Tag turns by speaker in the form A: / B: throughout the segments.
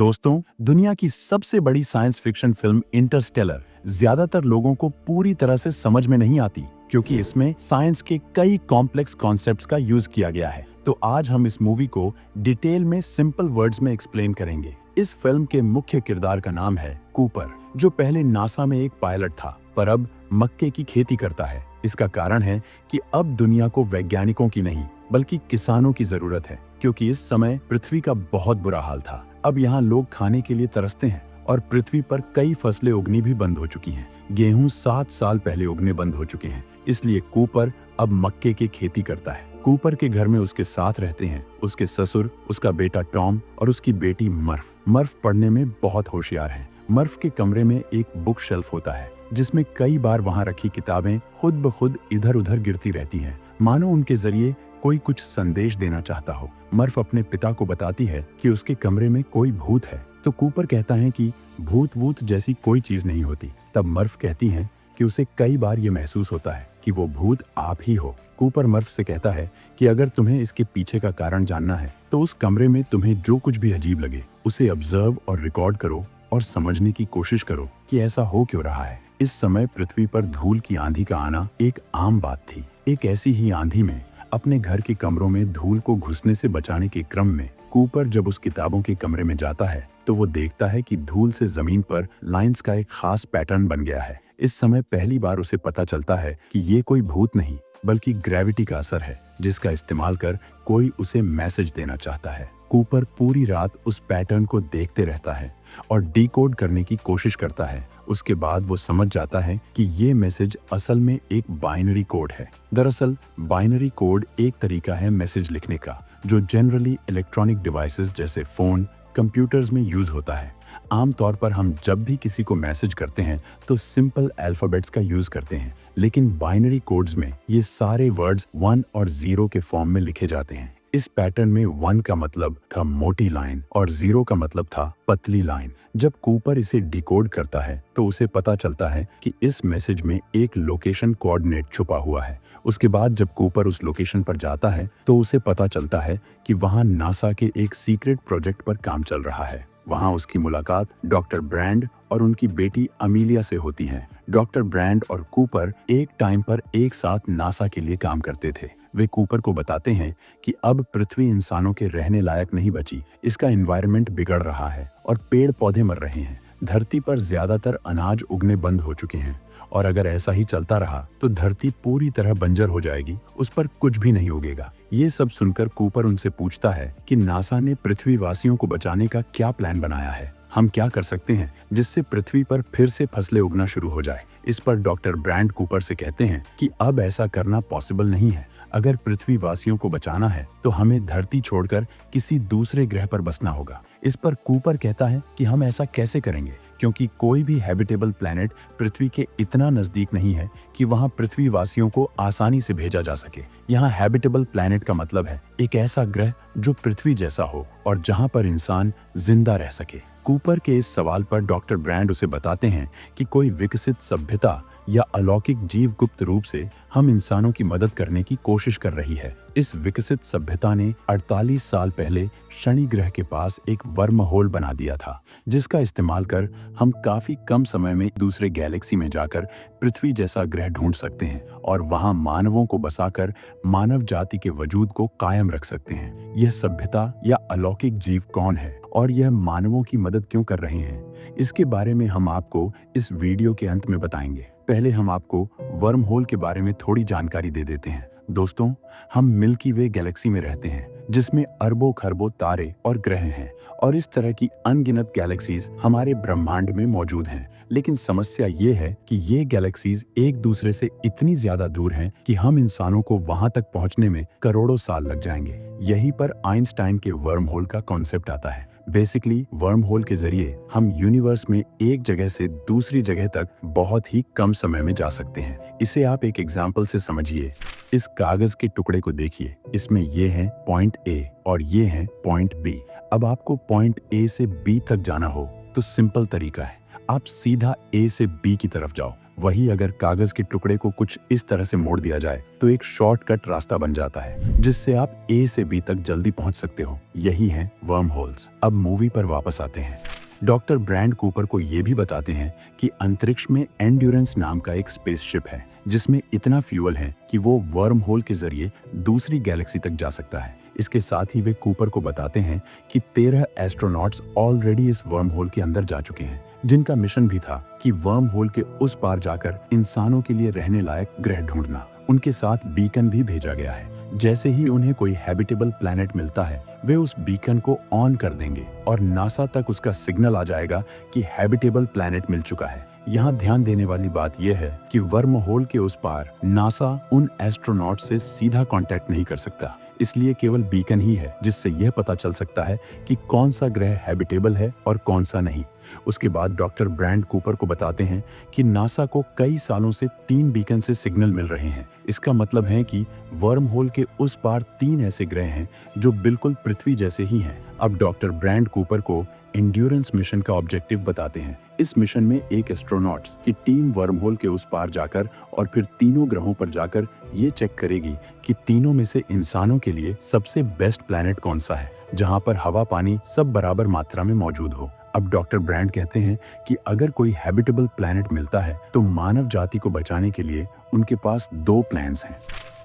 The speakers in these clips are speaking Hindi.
A: दोस्तों, दुनिया की सबसे बड़ी साइंस फिक्शन फिल्म इंटरस्टेलर ज्यादातर लोगों को पूरी तरह से समझ में नहीं आती क्योंकि इसमें साइंस के कई कॉम्प्लेक्स कॉन्सेप्ट्स का यूज किया गया है। तो आज हम इस मूवी को डिटेल में सिंपल वर्ड्स में एक्सप्लेन करेंगे। इस फिल्म के मुख्य किरदार का नाम है कूपर, जो पहले नासा में एक पायलट था पर अब मक्के की खेती करता है। इसका कारण है कि अब दुनिया को वैज्ञानिकों की नहीं बल्कि किसानों की जरूरत है, क्योंकि इस समय पृथ्वी का बहुत बुरा हाल था। अब यहाँ लोग खाने के लिए तरसते हैं और पृथ्वी पर कई फसलें उगनी भी बंद हो चुकी हैं। गेहूं 7 साल पहले उगने बंद हो चुके हैं, इसलिए कूपर अब मक्के की खेती करता है। कूपर के घर में उसके साथ रहते हैं उसके ससुर, उसका बेटा टॉम और उसकी बेटी मर्फ। मर्फ पढ़ने में बहुत होशियार है। मर्फ के कमरे में एक बुक शेल्फ होता है जिसमें कई बार वहां रखी किताबें खुद ब खुद इधर उधर गिरती रहती हैं, मानो उनके जरिए कोई कुछ संदेश देना चाहता हो। मर्फ अपने पिता को बताती है कि उसके कमरे में कोई भूत है, तो कूपर कहता है कि भूत वूत जैसी कोई चीज नहीं होती। तब मर्फ कहती है कि उसे कई बार ये महसूस होता है कि वो भूत आप ही हो। कूपर मर्फ से कहता है कि अगर तुम्हें इसके पीछे का कारण जानना है तो उस कमरे में तुम्हें जो कुछ भी अजीब लगे उसे ऑब्जर्व और रिकॉर्ड करो और समझने की कोशिश करो कि ऐसा हो क्यों रहा है। इस समय पृथ्वी पर धूल की आंधी का आना एक आम बात थी। एक ऐसी ही आंधी में अपने घर के कमरों में धूल को घुसने से बचाने के क्रम में कूपर जब उस किताबों के कमरे में जाता है तो वो देखता है कि धूल से जमीन पर लाइंस का एक खास पैटर्न बन गया है। इस समय पहली बार उसे पता चलता है कि ये कोई भूत नहीं बल्कि ग्रेविटी का असर है, जिसका इस्तेमाल कर कोई उसे मैसेज देना चाहता है। कूपर पूरी रात उस पैटर्न को देखते रहता है और डिकोड करने की कोशिश करता है। उसके बाद वो समझ जाता है कि ये मैसेज असल में एक बाइनरी कोड है। दरअसल बाइनरी कोड एक तरीका है मैसेज लिखने का जो जनरली इलेक्ट्रॉनिक डिवाइसेस जैसे फोन, कंप्यूटर्स में यूज होता है। आमतौर पर हम जब भी किसी को मैसेज करते हैं तो सिंपल अल्फाबेट्स का यूज करते हैं, लेकिन बाइनरी कोड्स में ये सारे वर्ड्स 1 और 0 के फॉर्म में लिखे जाते हैं। इस पैटर्न में 1 का मतलब था मोटी लाइन और 0 का मतलब था पतली लाइन। जब कूपर इसे डिकोड करता है तो उसे पता चलता है कि इस मैसेज में एक लोकेशन कोऑर्डिनेट छुपा हुआ है। उसके बाद जब कूपर उस लोकेशन पर जाता है तो उसे पता चलता है कि वहां नासा के एक सीक्रेट प्रोजेक्ट पर काम चल रहा है। वहां उसकी मुलाकात डॉक्टर ब्रैंड और उनकी बेटी अमीलिया से होती है। डॉक्टर ब्रैंड और कूपर एक टाइम पर एक साथ नासा के लिए काम करते थे। वे कूपर को बताते हैं कि अब पृथ्वी इंसानों के रहने लायक नहीं बची, इसका एनवायरनमेंट बिगड़ रहा है और पेड़ पौधे मर रहे हैं। धरती पर ज्यादातर अनाज उगने बंद हो चुके हैं और अगर ऐसा ही चलता रहा तो धरती पूरी तरह बंजर हो जाएगी, उस पर कुछ भी नहीं उगेगा। ये सब सुनकर कूपर उनसे पूछता है कि नासा ने पृथ्वीवासियों को बचाने का क्या प्लान बनाया है, हम क्या कर सकते हैं जिससे पृथ्वी पर फिर से फसलें उगना शुरू हो जाए। इस पर डॉक्टर ब्रैंड कूपर से कहते हैं कि अब ऐसा करना पॉसिबल नहीं है। अगर पृथ्वीवासियों को बचाना है तो हमें धरती छोड़कर किसी दूसरे ग्रह पर बसना होगा। इस पर कूपर कहता है कि हम ऐसा कैसे करेंगे, क्योंकि कोई भी हैबिटेबल प्लैनेट पृथ्वी के इतना नजदीक नहीं है कि वहां पृथ्वीवासियों को आसानी से भेजा जा सके। यहाँ हैबिटेबल प्लैनेट का मतलब है एक ऐसा ग्रह जो पृथ्वी जैसा हो और जहां पर इंसान जिंदा रह सके। कूपर के इस सवाल पर डॉक्टर ब्रैंड उसे बताते हैं कि कोई विकसित सभ्यता या अलौकिक जीव गुप्त रूप से हम इंसानों की मदद करने की कोशिश कर रही है। इस विकसित सभ्यता ने 48 साल पहले शनि ग्रह के पास एक वर्म होल बना दिया था, जिसका इस्तेमाल कर हम काफी कम समय में दूसरे गैलेक्सी में जाकर पृथ्वी जैसा ग्रह ढूंढ सकते हैं और वहां मानवों को बसाकर मानव जाति के वजूद को कायम रख सकते हैं। यह सभ्यता या अलौकिक जीव कौन है और यह मानवों की मदद क्यों कर रहे हैं, इसके बारे में हम आपको इस वीडियो के अंत में बताएंगे। पहले हम आपको वर्म होल के बारे में थोड़ी जानकारी दे देते हैं। दोस्तों, हम मिल्की वे गैलेक्सी में रहते हैं जिसमें अरबों खरबों तारे और ग्रह हैं और इस तरह की अनगिनत गैलेक्सीज हमारे ब्रह्मांड में मौजूद हैं। लेकिन समस्या ये है कि ये गैलेक्सीज एक दूसरे से इतनी ज्यादा दूर हैं कि हम इंसानों को वहां तक पहुंचने में करोड़ों साल लग जाएंगे। यहीं पर आइंस्टाइन के वर्म होल का कॉन्सेप्ट आता है। बेसिकली वर्म होल के जरिए हम यूनिवर्स में एक जगह से दूसरी जगह तक बहुत ही कम समय में जा सकते हैं। इसे आप एक एग्जाम्पल से समझिए। इस कागज के टुकड़े को देखिए, इसमें ये है पॉइंट ए और ये है पॉइंट बी। अब आपको पॉइंट ए से बी तक जाना हो तो सिंपल तरीका है, आप सीधा ए से बी की तरफ जाओ। वही अगर कागज के टुकड़े को कुछ इस तरह से मोड़ दिया जाए तो एक शॉर्टकट रास्ता बन जाता है जिससे आप ए से बी तक जल्दी पहुंच सकते हो। यही है वर्म होल्स। अब मूवी पर वापस आते हैं। डॉक्टर ब्रैंड कूपर को ये भी बताते हैं कि अंतरिक्ष में एंड्योरेंस नाम का एक स्पेसशिप है जिसमें इतना फ्यूल है कि वो वर्म होल के जरिए दूसरी गैलेक्सी तक जा सकता है। इसके साथ ही वे कूपर को बताते हैं कि 13 एस्ट्रोनॉट्स ऑलरेडी इस वर्म होल के अंदर जा चुके हैं, जिनका मिशन भी था कि वर्म होल के उस पार जाकर इंसानों के लिए रहने लायक ग्रह ढूंढना। उनके साथ बीकन भी भेजा गया है। जैसे ही उन्हें कोई हैबिटेबल प्लैनेट मिलता है वे उस बीकन को ऑन कर देंगे और नासा तक उसका सिग्नल आ जाएगा कि हैबिटेबल प्लैनेट मिल चुका है। यहाँ ध्यान देने वाली बात यह है कि वर्म होल के उस पार नासा उन एस्ट्रोनॉट से सीधा कांटेक्ट नहीं कर सकता, इसलिए केवल बीकन ही है जिससे यह पता चल सकता है कि कौन सा ग्रह हैबिटेबल है और कौन सा नहीं। उसके बाद डॉक्टर ब्रैंड कूपर को बताते हैं कि नासा को कई सालों से 3 बीकन से सिग्नल मिल रहे हैं। इसका मतलब है कि वर्म होल के उस पार 3 ऐसे ग्रह हैं जो बिल्कुल पृथ्वी जैसे ही हैं। अब डॉक्टर ब्रैंड कूपर को एंड्योरेंस मिशन का ऑब्जेक्टिव बताते हैं। इस मिशन में एक एस्ट्रोनॉट्स की टीम वर्म होल के उस पार जाकर और फिर तीनों ग्रहों पर जाकर ये चेक करेगी कि तीनों में से इंसानों के लिए सबसे बेस्ट प्लैनेट कौन सा है, जहां पर हवा पानी सब बराबर मात्रा में मौजूद हो। अब डॉक्टर ब्रैंड कहते हैं कि अगर कोई हैबिटेबल प्लैनेट मिलता है तो मानव जाति को बचाने के लिए उनके पास 2 प्लान्स हैं।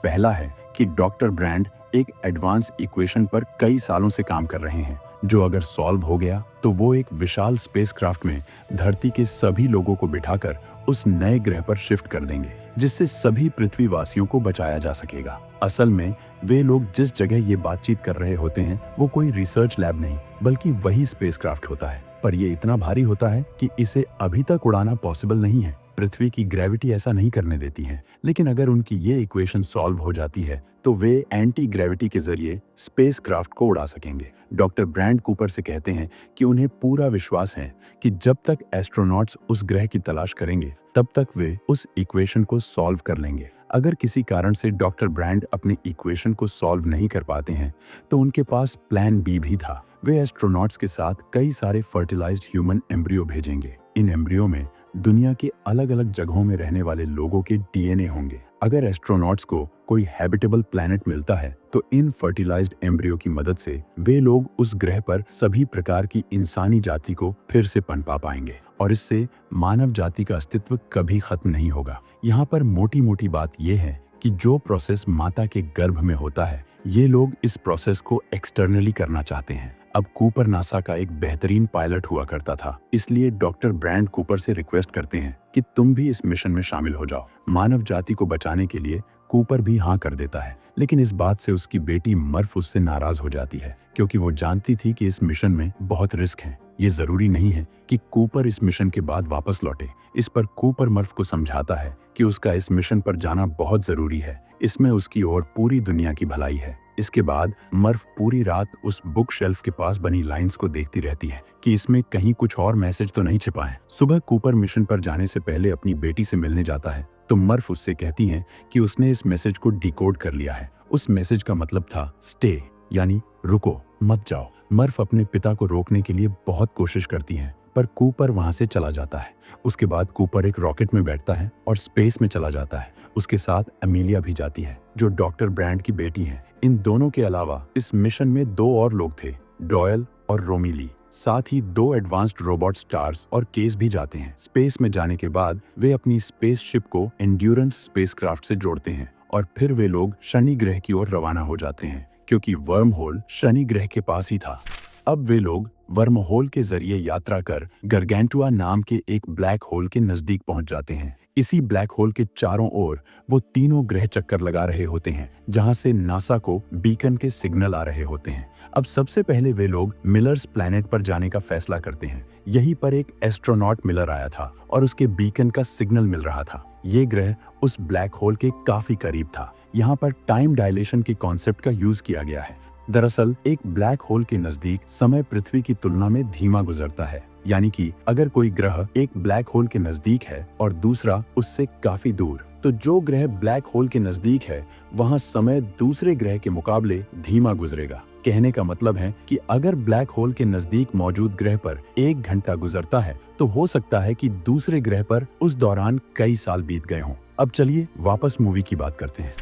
A: पहला है कि डॉक्टर ब्रैंड एक एडवांस इक्वेशन पर कई सालों से काम कर रहे हैं, जो अगर सॉल्व हो गया तो वो एक विशाल स्पेसक्राफ्ट में धरती के सभी लोगों को बिठाकर उस नए ग्रह पर शिफ्ट कर देंगे, जिससे सभी पृथ्वीवासियों को बचाया जा सकेगा। असल में वे लोग जिस जगह ये बातचीत कर रहे होते हैं वो कोई रिसर्च लैब नहीं बल्कि वही स्पेसक्राफ्ट होता है, पर ये इतना भारी होता है कि इसे अभी तक उड़ाना पॉसिबल नहीं है। पृथ्वी की ग्रेविटी ऐसा नहीं करने देती है, लेकिन अगर उनकी ये इक्वेशन सॉल्व हो जाती है तो वे एंटी ग्रेविटी के जरिए स्पेसक्राफ्ट को उड़ा सकेंगे। डॉक्टर ब्रैंड कूपर से कहते हैं कि उन्हें पूरा विश्वास है कि जब तक एस्ट्रोनॉट्स उस ग्रह की तलाश करेंगे तब तक वे उस इक्वेशन को सॉल्व कर लेंगे। अगर किसी कारण से डॉक्टर ब्रैंड अपनी इक्वेशन को सॉल्व नहीं कर पाते हैं तो उनके पास प्लान बी भी था। वे एस्ट्रोनॉट्स के साथ कई सारे फर्टिलाइज्ड ह्यूमन एम्ब्रियो भेजेंगे। इन एम्ब्रियो में दुनिया के अलग अलग जगहों में रहने वाले लोगों के डीएनए होंगे। अगर एस्ट्रोनॉट्स को कोई हैबिटेबल प्लैनेट मिलता है तो इन फर्टिलाइज्ड एम्ब्रियो की मदद से वे लोग उस ग्रह पर सभी प्रकार की इंसानी जाति को फिर से पनपा पाएंगे और इससे मानव जाति का अस्तित्व कभी खत्म नहीं होगा। यहाँ पर मोटी मोटी बात यह है कि जो प्रोसेस माता के गर्भ में होता है ये लोग इस प्रोसेस को एक्सटर्नली करना चाहते हैं। अब कूपर नासा का एक बेहतरीन पायलट हुआ करता था, इसलिए डॉक्टर ब्रैंड कूपर से रिक्वेस्ट करते हैं कि तुम भी इस मिशन में शामिल हो जाओ। मानव जाति को बचाने के लिए कूपर भी हाँ कर देता है, लेकिन इस बात से उसकी बेटी मर्फ उससे नाराज हो जाती है क्योंकि वो जानती थी कि इस मिशन में बहुत रिस्क है। ये जरूरी नहीं है कि कूपर इस मिशन के बाद वापस लौटे। इस पर कूपर मर्फ को समझाता है कि उसका इस मिशन पर जाना बहुत जरूरी है, इसमें उसकी और पूरी दुनिया की भलाई है। इसके बाद मर्फ पूरी रात उस बुक शेल्फ के पास बनी लाइंस को देखती रहती है कि इसमें कहीं कुछ और मैसेज तो नहीं छिपा है। सुबह कूपर मिशन पर जाने से पहले अपनी बेटी से मिलने जाता है तो मर्फ उससे कहती है कि उसने इस मैसेज को डिकोड कर लिया है। उस मैसेज का मतलब था स्टे, यानी रुको, मत जाओ। मर्फ अपने पिता को रोकने के लिए बहुत कोशिश करती है पर कूपर वहां से चला जाता है। उसके बाद कूपर एक रॉकेट में बैठता है और स्पेस में चला जाता है। उसके साथ अमीलिया भी जाती है जो डॉक्टर ब्रैंड की बेटी है। इन दोनों के अलावा इस मिशन में 2 और लोग थे, डॉयल और रोमिली। साथ ही 2 एडवांस्ड रोबोट स्टार्स और केस भी जाते हैं। स्पेस में जाने के बाद वे अपनी स्पेसशिप को एंड्योरेंस स्पेसक्राफ्ट से जोड़ते हैं और फिर वे लोग शनि ग्रह की ओर रवाना हो जाते हैं क्योंकि वर्म होल शनि ग्रह के पास ही था। अब वे लोग वर्म होल के जरिए यात्रा कर गरगैंटुआ नाम के एक ब्लैक होल के नजदीक पहुंच जाते हैं। इसी ब्लैक होल के चारों ओर वो तीनों ग्रह चक्कर लगा रहे होते हैं जहां से नासा को बीकन के सिग्नल आ रहे होते हैं। अब सबसे पहले वे लोग मिलर्स प्लैनेट पर जाने का फैसला करते हैं। यहीं पर एक एस्ट्रोनॉट मिलर आया था और उसके बीकन का सिग्नल मिल रहा था। ये ग्रह उस ब्लैक होल के काफी करीब था। यहाँ पर टाइम डायलेशन के कॉन्सेप्ट का यूज किया गया है। दरअसल एक ब्लैक होल के नजदीक समय पृथ्वी की तुलना में धीमा गुजरता है, यानी कि अगर कोई ग्रह एक ब्लैक होल के नजदीक है और दूसरा उससे काफी दूर, तो जो ग्रह ब्लैक होल के नजदीक है वहां समय दूसरे ग्रह के मुकाबले धीमा गुजरेगा कहने का मतलब है कि अगर ब्लैक होल के नजदीक मौजूद ग्रह पर 1 घंटा गुजरता है तो हो सकता है कि दूसरे ग्रह पर उस दौरान कई साल बीत गए हों। अब चलिए वापस मूवी की बात करते हैं।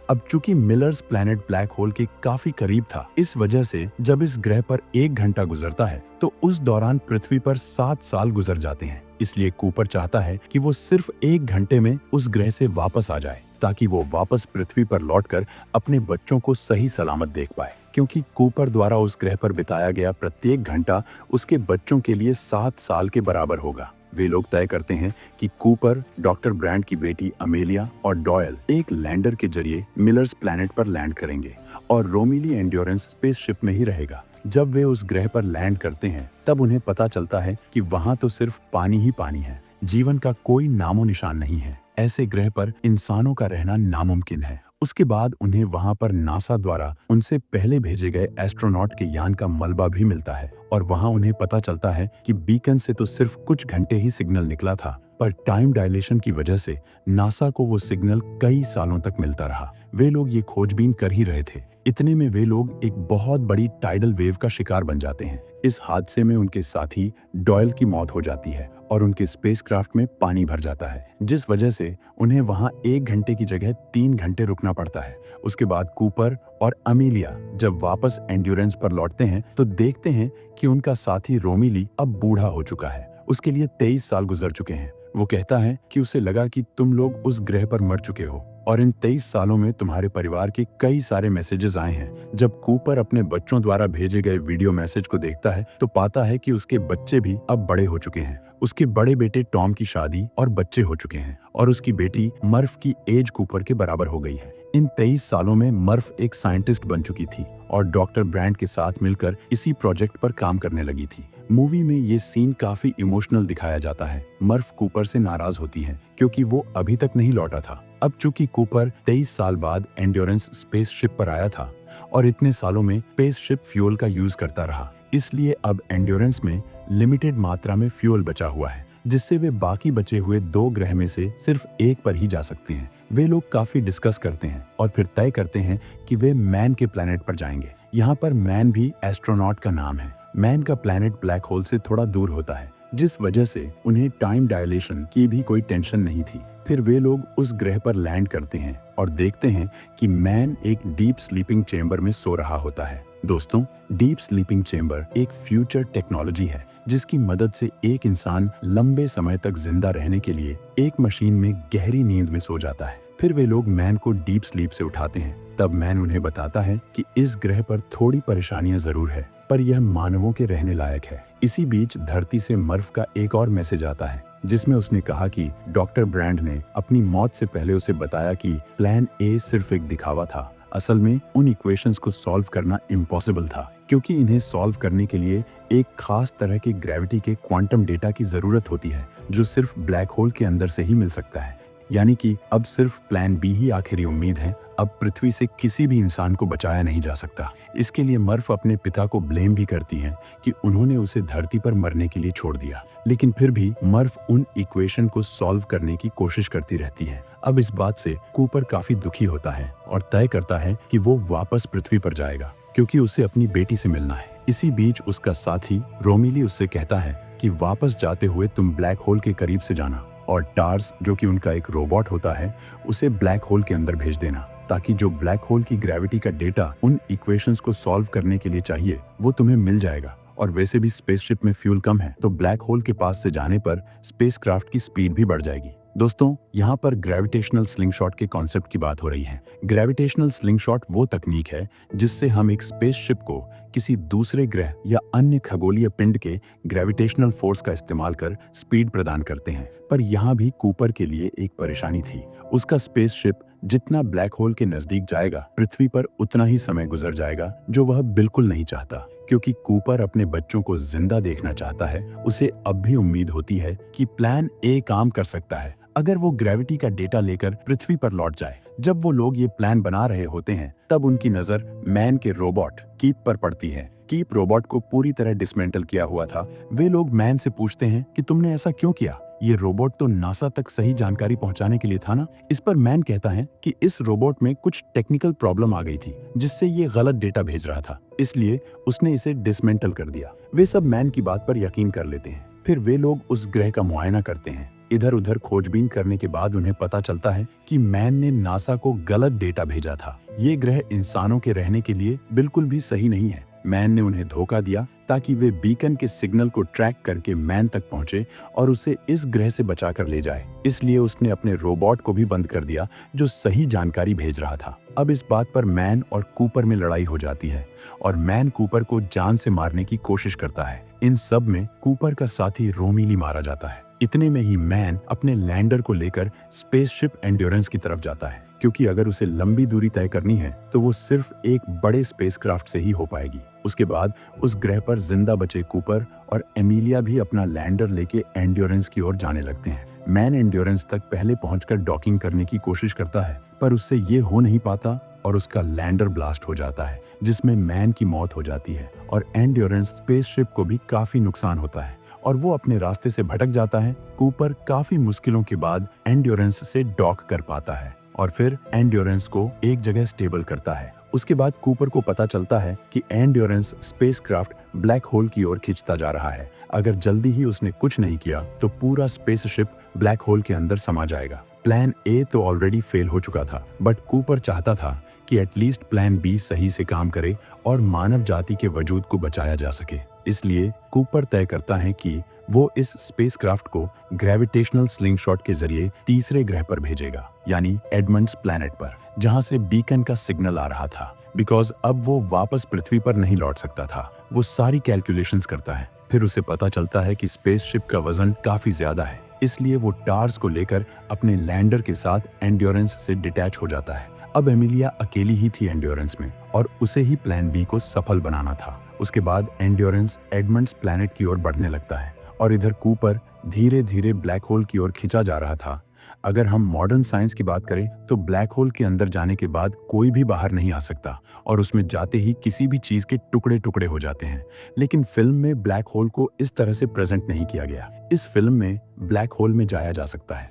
A: अब चूंकि मिलर्स प्लैनेट ब्लैक होल के काफी करीब था, इस वजह से जब इस ग्रह पर 1 घंटा गुजरता है तो उस दौरान पृथ्वी पर 7 साल गुजर जाते हैं। इसलिए कूपर चाहता है कि वो सिर्फ 1 घंटे में उस ग्रह से वापस आ जाए, ताकि वो वापस पृथ्वी पर लौटकर अपने बच्चों को सही सलामत देख पाए। क्योंकि कूपर द्वारा उस ग्रह पर बिताया गया प्रत्येक घंटा उसके बच्चों के लिए 7 साल के बराबर होगा। वे लोग तय करते हैं कि कूपर, डॉक्टर ब्रैंड की बेटी अमेलिया और डॉयल एक लैंडर के जरिए मिलर्स प्लैनेट पर लैंड करेंगे और रोमिली एंड्योरेंस स्पेसशिप में ही रहेगा। जब वे उस ग्रह पर लैंड करते हैं तब उन्हें पता चलता है कि वहां तो सिर्फ पानी ही पानी है, जीवन का कोई नामो निशान नहीं है। ऐसे ग्रह पर इंसानों का रहना नामुमकिन है। उसके बाद उन्हें वहां पर नासा द्वारा उनसे पहले भेजे गए एस्ट्रोनॉट के यान का मलबा भी मिलता है और वहां उन्हें पता चलता है कि बीकन से तो सिर्फ कुछ घंटे ही सिग्नल निकला था, पर टाइम डायलेशन की वजह से नासा को वो सिग्नल कई सालों तक मिलता रहा। वे लोग ये खोजबीन कर ही रहे थे, इतने में वे लोग एक बहुत बड़ी टाइडल वेव का शिकार बन जाते हैं। इस हादसे में उनके साथी डॉयल की मौत हो जाती है और उनके स्पेसक्राफ्ट में पानी भर जाता है, जिस वजह से उन्हें वहां 1 घंटे की जगह 3 घंटे रुकना पड़ता है। उसके बाद कूपर और अमेलिया जब वापस एंड्योरेंस पर लौटते हैं तो देखते हैं कि उनका साथी रोमिली अब बूढ़ा हो चुका है। उसके लिए 23 साल गुजर चुके हैं। वो कहता है कि उसे लगा कि तुम लोग उस ग्रह पर मर चुके हो और इन 23 सालों में तुम्हारे परिवार के कई सारे मैसेजेस आए हैं। जब कूपर अपने बच्चों द्वारा भेजे गए वीडियो मैसेज को देखता है तो पाता है कि उसके बच्चे भी अब बड़े हो चुके हैं। उसके बड़े बेटे टॉम की शादी और बच्चे हो चुके हैं और उसकी बेटी मर्फ की एज कूपर के बराबर हो गई है। इन 23 सालों में मर्फ एक साइंटिस्ट बन चुकी थी और डॉक्टर ब्रैंड के साथ मिलकर इसी प्रोजेक्ट पर काम करने लगी थी। मूवी में ये सीन काफी इमोशनल दिखाया जाता है। मर्फ कूपर से नाराज होती है क्योंकि वो अभी तक नहीं लौटा था। अब चूंकि कूपर 23 साल बाद एंड्योरेंस स्पेसशिप पर आया था और इतने सालों में स्पेसशिप फ्यूल का यूज करता रहा, इसलिए अब एंड्योरेंस में लिमिटेड मात्रा में फ्यूल बचा हुआ है, जिससे वे बाकी बचे हुए 2 ग्रह में से सिर्फ एक पर ही जा सकते हैं। वे लोग काफी डिस्कस करते हैं और फिर तय करते हैं कि वे मैन के प्लैनेट पर जाएंगे। यहाँ पर मैन भी एस्ट्रोनॉट का नाम है। मैन का प्लैनेट ब्लैक होल से थोड़ा दूर होता है, जिस वजह से उन्हें टाइम डायलेशन की भी कोई टेंशन नहीं थी। फिर वे लोग उस ग्रह पर लैंड करते हैं और देखते हैं कि मैन एक डीप स्लीपिंग चेंबर में सो रहा होता है। दोस्तों, डीप स्लीपिंग चेंबर एक फ्यूचर टेक्नोलॉजी है जिसकी मदद से एक इंसान लंबे समय तक जिंदा रहने के लिए एक मशीन में गहरी नींद में सो जाता है। फिर वे लोग मैन को डीप स्लीप से उठाते हैं। तब मैन उन्हें बताता है कि इस ग्रह पर थोड़ी परेशानियां जरूर है, पर यह मानवों के रहने लायक है। इसी बीच धरती से मर्फ का एक और मैसेज आता है जिसमें उसने कहा कि डॉक्टर ब्रैंड ने अपनी मौत से पहले उसे बताया कि प्लान ए सिर्फ एक दिखावा था। असल में उन इक्वेशंस को सॉल्व करना इम्पॉसिबल था, क्योंकि इन्हें सॉल्व करने के लिए एक खास तरह के ग्रेविटी के क्वांटम डेटा की जरूरत होती है जो सिर्फ ब्लैक होल के अंदर से ही मिल सकता है। यानी कि अब सिर्फ प्लान बी ही आखिरी उम्मीद है। अब पृथ्वी से किसी भी इंसान को बचाया नहीं जा सकता। इसके लिए मर्फ अपने पिता को ब्लेम भी करती है कि उन्होंने उसे धरती पर मरने के लिए छोड़ दिया, लेकिन फिर भी मर्फ उन इक्वेशन को सॉल्व करने की कोशिश करती रहती है। अब इस बात से कूपर काफी दुखी होता है और तय करता है कि वो वापस पृथ्वी पर जाएगा क्योंकि उसे अपनी बेटी से मिलना है। इसी बीच उसका साथी रोमिली उससे कहता है कि वापस जाते हुए तुम ब्लैक होल के करीब से जाना और टार्स, जो कि उनका एक रोबोट होता है, उसे ब्लैक होल के अंदर भेज देना ताकि जो ब्लैक होल की ग्रेविटी का डेटा उन इक्वेशंस को सॉल्व करने के लिए चाहिए वो तुम्हें मिल जाएगा। और वैसे भी स्पेसशिप में फ्यूल कम है तो ब्लैक होल के पास से जाने पर स्पेसक्राफ्ट की स्पीड भी बढ़ जाएगी। दोस्तों, यहाँ पर ग्रेविटेशनल स्लिंगशॉट के कॉन्सेप्ट की बात हो रही है। ग्रेविटेशनल स्लिंगशॉट वो तकनीक है जिससे हम एक स्पेसशिप को किसी दूसरे ग्रह या अन्य खगोलीय पिंड के ग्रेविटेशनल फोर्स का इस्तेमाल कर स्पीड प्रदान करते हैं। पर यहाँ भी कूपर के लिए एक परेशानी थी। उसका स्पेसशिप जितना ब्लैक होल के नजदीक जाएगा, पृथ्वी पर उतना ही समय गुजर जाएगा, जो वह बिल्कुल नहीं चाहता। क्योंकि कूपर अपने बच्चों को जिंदा देखना चाहता है, उसे अब भी उम्मीद होती है कि प्लान ए काम कर सकता है अगर वो ग्रेविटी का डेटा लेकर पृथ्वी पर लौट जाए। जब वो लोग ये प्लान बना रहे होते हैं तब उनकी नजर मैन के रोबोट कीप पर पड़ती है। कीप रोबोट को पूरी तरह डिसमेंटल किया हुआ था। वे लोग मैन से पूछते हैं कि तुमने ऐसा क्यों किया? ये रोबोट तो नासा तक सही जानकारी पहुंचाने के लिए था ना। इस पर मैन कहता है कि इस रोबोट में कुछ टेक्निकल प्रॉब्लम आ गई थी जिससे ये गलत डेटा भेज रहा था, इसलिए उसने इसे डिसमेंटल कर दिया। वे सब मैन की बात पर यकीन कर लेते हैं। फिर वे लोग उस ग्रह का मुआयना करते हैं। इधर उधर खोजबीन करने के बाद उन्हें पता चलता है कि मैन ने नासा को गलत डेटा भेजा था। ये ग्रह इंसानों के रहने के लिए बिल्कुल भी सही नहीं है। मैन ने उन्हें धोखा दिया ताकि वे बीकन के सिग्नल को ट्रैक करके मैन तक पहुंचे और उसे इस ग्रह से बचा कर ले जाए। इसलिए उसने अपने रोबोट को भी बंद कर दिया जो सही जानकारी भेज रहा था। अब इस बात पर मैन और कूपर में लड़ाई हो जाती है और मैन कूपर को जान से मारने की कोशिश करता है। इन सब में कूपर का साथी रोमीली मारा जाता है। इतने में ही मैन अपने लैंडर को लेकर स्पेसशिप एंड्योरेंस की तरफ जाता है, क्योंकि अगर उसे लंबी दूरी तय करनी है तो वो सिर्फ एक बड़े स्पेसक्राफ्ट से ही हो पाएगी। उसके बाद उस ग्रह पर जिंदा बचे कूपर और एमिलिया भी अपना लैंडर लेके एंड्योरेंस की ओर जाने लगते हैं। मैन एंड्योरेंस तक पहले पहुंचकर डॉकिंग करने की कोशिश करता है, पर उससे ये हो नहीं पाता और उसका लैंडर ब्लास्ट हो जाता है, जिसमें मैन की मौत हो जाती है और एंड्योरेंस स्पेसशिप को भी काफी नुकसान होता है और वो अपने रास्ते से भटक जाता है। कूपर काफी मुश्किलों के बाद एंड्योरेंस से डॉक कर पाता है और फिर एंड्योरेंस को एक जगह स्टेबल करता है। उसके बाद कूपर को पता चलता है कि एंड्योरेंस स्पेसक्राफ्ट ब्लैक होल की ओर खींचता जा रहा है। अगर जल्दी ही उसने कुछ नहीं किया तो पूरा स्पेसशिप ब्लैक होल के अंदर समा जाएगा। प्लान ए तो ऑलरेडी फेल हो चुका था, बट कूपर चाहता था कि एटलीस्ट प्लान बी सही से काम करे और मानव जाति के वजूद को बचाया जा सके। इसलिए कूपर तय करता है कि वो इस स्पेसक्राफ्ट को ग्रेविटेशनल स्लिंगशॉट के जरिए तीसरे ग्रह पर भेजेगा, यानी एडमंड्स प्लैनेट पर, जहां से बीकन का सिग्नल आ रहा था। बिकॉज अब वो वापस पृथ्वी पर नहीं लौट सकता था। वो सारी कैलकुलेशंस करता है। फिर उसे पता चलता है कि स्पेसशिप का वजन काफी ज्यादा है, इसलिए वो टार्स को लेकर अपने लैंडर के साथ एंड्योरेंस से डिटैच हो जाता है। अब एमिलिया अकेली ही थी एंड्योरेंस में और उसे ही प्लान बी को सफल बनाना था। उसके बाद एंड्योरेंस एडमंड्स प्लैनेट की ओर बढ़ने लगता है और इधर कूपर धीरे धीरे ब्लैक होल की ओर खिंचा जा रहा था। अगर हम मॉडर्न साइंस की बात करें तो ब्लैक होल के अंदर जाने के बाद कोई भी बाहर नहीं आ सकता और उसमें जाते ही किसी भी चीज के टुकड़े टुकड़े हो जाते हैं। लेकिन फिल्म में ब्लैक होल को इस तरह से प्रेजेंट नहीं किया गया। इस फिल्म में ब्लैक होल में जाया जा सकता है।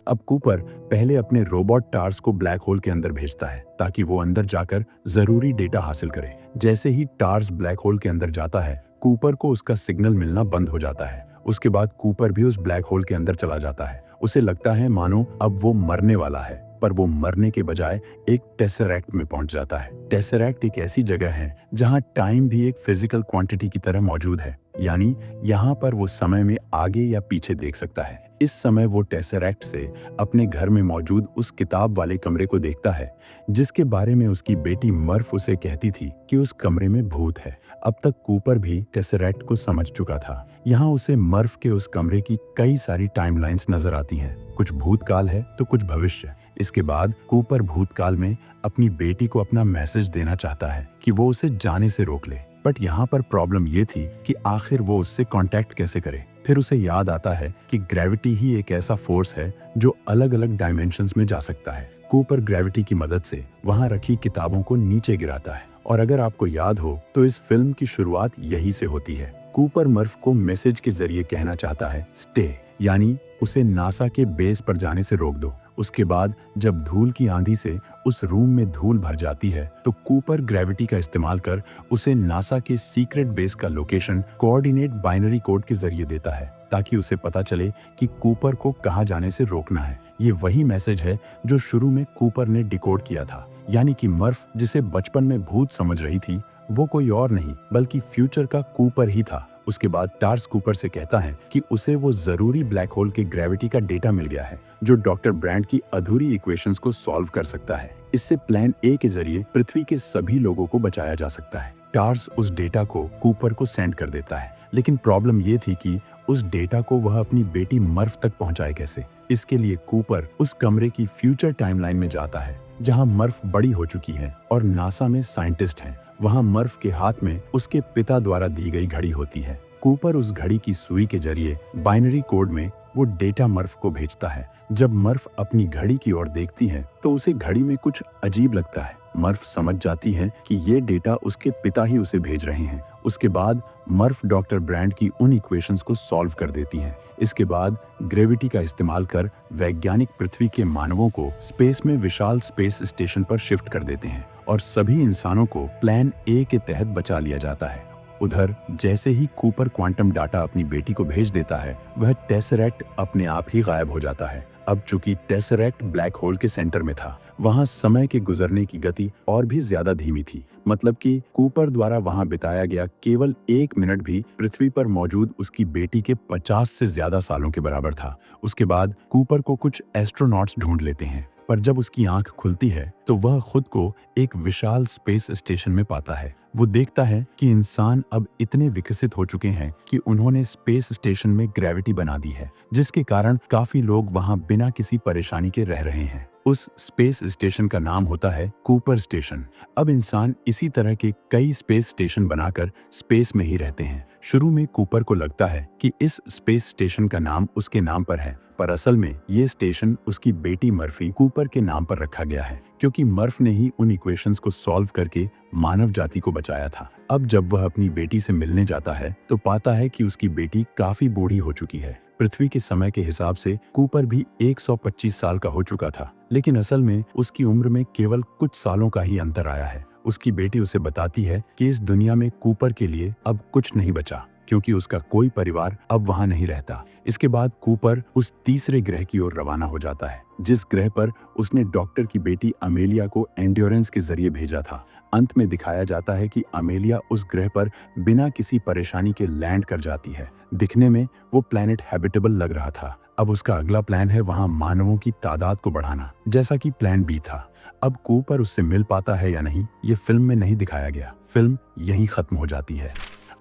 A: अब कूपर पहले अपने रोबोट टार्स को ब्लैक होल के अंदर भेजता है ताकि वो अंदर जाकर जरूरी डेटा हासिल करे। जैसे ही टार्स ब्लैक होल के अंदर जाता है, कूपर को उसका सिग्नल मिलना बंद हो जाता है। उसके बाद कूपर भी उस ब्लैक होल के अंदर चला जाता है। उसे लगता है मानो अब वो मरने वाला है, पर वो मरने के बजाय एक टेसरैक्ट में पहुंच जाता है। टेसरैक्ट एक ऐसी जगह है जहां टाइम भी एक फिजिकल क्वांटिटी की तरह मौजूद है, यानी यहाँ पर वो समय में आगे या पीछे देख सकता है। इस समय वो टेसरैक्ट से अपने घर में मौजूद उस किताब वाले कमरे को देखता है जिसके बारे में उसकी बेटी मर्फ उसे कहती थी कि उस कमरे में भूत है। अब तक कूपर भी टेसरैक्ट को समझ चुका था। यहाँ उसे मर्फ के उस कमरे की कई सारी टाइमलाइंस नजर आती हैं। कुछ भूतकाल है तो कुछ भविष्य। इसके बाद कूपर भूतकाल में अपनी बेटी को अपना मैसेज देना चाहता है कि वो उसे जाने से रोक ले, बट यहाँ पर प्रॉब्लम ये थी कि आखिर वो उससे कांटेक्ट कैसे करे। फिर उसे याद आता है कि ग्रेविटी ही एक ऐसा फोर्स है जो अलग अलग डायमेंशंस में जा सकता है। कूपर ग्रेविटी की मदद से वहां रखी किताबों को नीचे गिराता है और अगर आपको याद हो तो इस फिल्म की शुरुआत यही से होती है। कूपर मर्फ को मैसेज के जरिए कहना चाहता है स्टे, यानी उसे नासा के बेस पर जाने से रोक दो। उसके बाद जब धूल की आंधी से उस रूम में धूल भर जाती है तो कूपर ग्रेविटी का इस्तेमाल कर उसे नासा के सीक्रेट बेस का लोकेशन कोऑर्डिनेट बाइनरी कोड के जरिए देता है ताकि उसे पता चले कि कूपर को कहाँ जाने से रोकना है। ये वही मैसेज है जो शुरू में कूपर ने डिकोड किया था, यानी कि मर्फ जिसे बचपन में भूत समझ रही थी वो कोई और नहीं बल्कि फ्यूचर का कूपर ही था। उसके बाद टार्स कूपर से कहता है कि उसे वो जरूरी ब्लैक होल के ग्रेविटी का डेटा मिल गया है जो डॉक्टर ब्रैंड की अधूरी इक्वेशंस को सॉल्व कर सकता है। इससे प्लान ए के जरिए पृथ्वी के सभी लोगों को बचाया जा सकता है। टार्स उस डेटा को कूपर को सेंड कर देता है, लेकिन प्रॉब्लम ये थी कि उस डेटा को वह अपनी बेटी मर्फ तक पहुंचाए कैसे। इसके लिए कूपर उस कमरे की फ्यूचर टाइमलाइन में जाता है जहां मर्फ बड़ी हो चुकी है और नासा में साइंटिस्ट हैं। वहां मर्फ के हाथ में उसके पिता द्वारा दी गई घड़ी होती है। कूपर उस घड़ी की सुई के जरिए बाइनरी कोड में वो डेटा मर्फ को भेजता है। जब मर्फ अपनी घड़ी की ओर देखती है तो उसे घड़ी में कुछ अजीब लगता है। मर्फ समझ जाती है कि ये डेटा उसके पिता ही उसे भेज रहे हैं। उसके बाद मर्फ डॉक्टर ब्रैंड की उन इक्वेशंस को सॉल्व कर देती हैं। इसके बाद ग्रेविटी का इस्तेमाल कर वैज्ञानिक पृथ्वी के मानवों को स्पेस में विशाल स्पेस स्टेशन पर शिफ्ट कर देते हैं और सभी इंसानों को प्लान ए के तहत बचा लिया जाता है। उधर जैसे ही कूपर क्वांटम डाटा अपनी बेटी को भेज देता है, वह टेसरेक्ट अपने आप ही गायब हो जाता है। अब चूंकि टेसरेक्ट ब्लैक होल के सेंटर में था, वहां समय के गुजरने की गति और भी ज्यादा धीमी थी। मतलब कि कूपर द्वारा वहां बिताया गया केवल 1 मिनट भी पृथ्वी पर मौजूद उसकी बेटी के 50 से ज्यादा सालों के बराबर था। उसके बाद कूपर को कुछ एस्ट्रोनॉट्स ढूंढ लेते हैं, पर जब उसकी आंख खुलती है तो वह खुद को एक विशाल स्पेस स्टेशन में पाता है। वो देखता है कि इंसान अब इतने विकसित हो चुके हैं कि उन्होंने स्पेस स्टेशन में ग्रेविटी बना दी है, जिसके कारण काफी लोग वहां बिना किसी परेशानी के रह रहे हैं। उस स्पेस स्टेशन का नाम होता है कूपर स्टेशन। अब इंसान इसी तरह के कई स्पेस स्टेशन बनाकर स्पेस में ही रहते हैं। शुरू में कूपर को लगता है कि इस स्पेस स्टेशन का नाम उसके नाम पर है, पर असल में ये स्टेशन उसकी बेटी मर्फी कूपर के नाम पर रखा गया है, क्योंकि मर्फ ने ही उन इक्वेशंस को सॉल्व करके मानव जाति को बचाया था। अब जब वह अपनी बेटी से मिलने जाता है तो पाता है कि उसकी बेटी काफी बूढ़ी हो चुकी है। पृथ्वी के समय के हिसाब से कूपर भी 125 साल का हो चुका था, लेकिन असल में उसकी उम्र में केवल कुछ सालों का ही अंतर आया है। उसकी बेटी उसे बताती है कि इस दुनिया में कूपर के लिए अब कुछ नहीं बचा, क्योंकि उसका कोई परिवार अब वहां नहीं रहता। इसके बाद कूपर उस तीसरे ग्रह की ओर रवाना हो जाता है, जिस ग्रह पर उसने डॉक्टर की बेटी अमेलिया को एंड्योरेंस के जरिए भेजा था। अंत में दिखाया जाता है कि अमेलिया उस ग्रह पर बिना किसी परेशानी के लैंड कर जाती है। दिखने में वो प्लैनेट हैबिटेबल लग रहा था। अब उसका अगला प्लान है वहां मानवों की तादाद को बढ़ाना, जैसा कि प्लान बी था। अब कूपर उससे मिल पाता है या नहीं, ये फिल्म में नहीं दिखाया गया। फिल्म यहीं खत्म हो जाती है।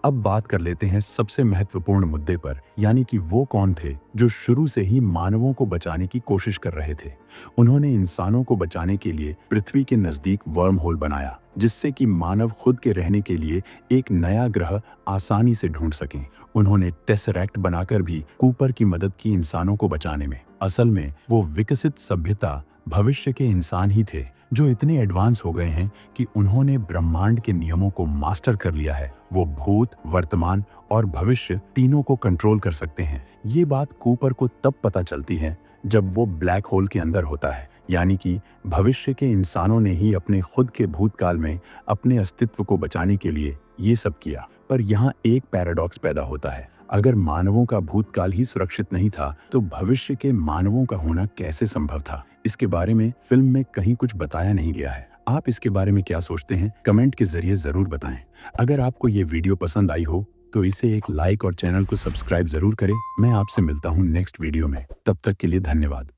A: अब बात कर लेते हैं सबसे महत्वपूर्ण मुद्दे पर, यानी कि वो कौन थे जो शुरू से ही मानवों को बचाने की कोशिश कर रहे थे। उन्होंने इंसानों को बचाने के लिए पृथ्वी के नजदीक वर्म होल बनाया, जिससे कि मानव खुद के रहने के लिए एक नया ग्रह आसानी से ढूंढ सकें। उन्होंने टेसरेक्ट बनाकर भी कूपर की मदद की इंसानों को बचाने में। असल में वो विकसित सभ्यता भविष्य के इंसान ही थे, जो इतने एडवांस हो गए हैं कि उन्होंने ब्रह्मांड के नियमों को मास्टर कर लिया है। वो भूत, वर्तमान और भविष्य तीनों को कंट्रोल कर सकते हैं। ये बात कूपर को तब पता चलती है जब वो ब्लैक होल के अंदर होता है, यानी कि भविष्य के इंसानों ने ही अपने खुद के भूतकाल में अपने अस्तित्व को बचाने के लिए ये सब किया। पर यहाँ एक पैराडॉक्स पैदा होता है। अगर मानवों का भूतकाल ही सुरक्षित नहीं था, तो भविष्य के मानवों का होना कैसे संभव था? इसके बारे में फिल्म में कहीं कुछ बताया नहीं गया है। आप इसके बारे में क्या सोचते हैं? कमेंट के जरिए जरूर बताएं। अगर आपको ये वीडियो पसंद आई हो तो इसे एक लाइक और चैनल को सब्सक्राइब जरूर करें। मैं आपसे मिलता हूँ नेक्स्ट वीडियो में। तब तक के लिए धन्यवाद।